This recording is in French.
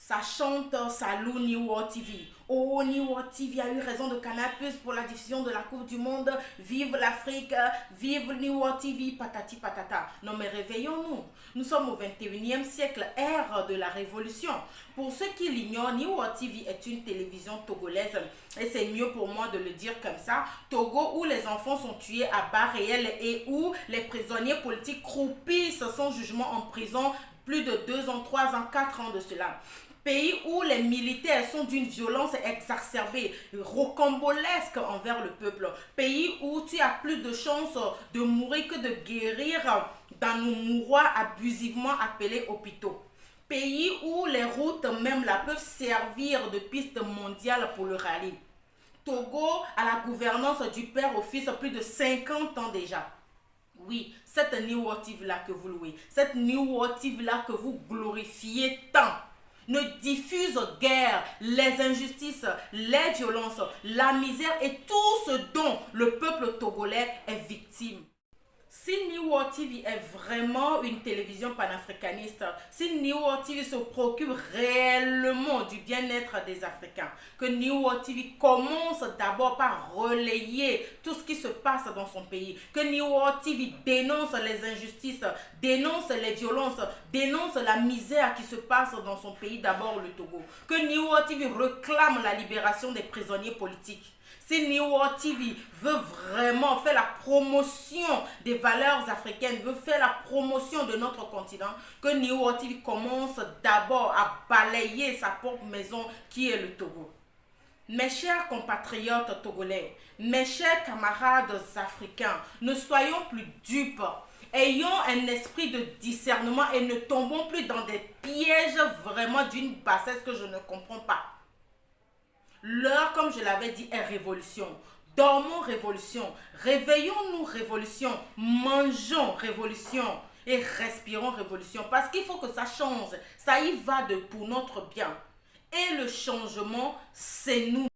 Ça chante, ça loue New World TV. Oh, New World TV a eu raison de Canal Plus pour la diffusion de la Coupe du Monde. Vive l'Afrique, vive New World TV, patati patata. Non mais réveillons-nous. Nous sommes au 21e siècle, ère de la révolution. Pour ceux qui l'ignorent, New World TV est une télévision togolaise. Et c'est mieux pour moi de le dire comme ça. Togo, où les enfants sont tués à bas réel et où les prisonniers politiques croupissent sans jugement en prison plus de 2 ans, 3 ans, 4 ans de cela. Pays où les militaires sont d'une violence exacerbée, rocambolesque envers le peuple. Pays où tu as plus de chances de mourir que de guérir dans nos mouroirs abusivement appelés hôpitaux. Pays où les routes même là peuvent servir de piste mondiale pour le rallye. Togo à la gouvernance du père au fils plus de 50 ans déjà. Oui, cette New World TV là que vous louez, cette New World TV là que vous glorifiez tant, ne diffuse guère les injustices, les violences, la misère et tout ce dont le peuple togolais est victime. Si New World TV est vraiment une télévision panafricaniste, si New World TV se préoccupe réellement du bien-être des Africains, que New World TV commence d'abord par relayer tout ce qui se passe dans son pays, que New World TV dénonce les injustices, dénonce les violences, dénonce la misère qui se passe dans son pays, d'abord le Togo, que New World TV réclame la libération des prisonniers politiques. Si New World TV veut vraiment faire la promotion des valeurs africaines, veut faire la promotion de notre continent, que New World TV commence d'abord à balayer sa propre maison qui est le Togo. Mes chers compatriotes togolais, mes chers camarades africains, ne soyons plus dupes. Ayons un esprit de discernement et ne tombons plus dans des pièges vraiment d'une bassesse que je ne comprends pas. L'heure, comme je l'avais dit, est révolution. Dormons révolution. Réveillons-nous révolution. Mangeons révolution. Et respirons révolution. Parce qu'il faut que ça change. Ça y va pour notre bien. Et le changement, c'est nous.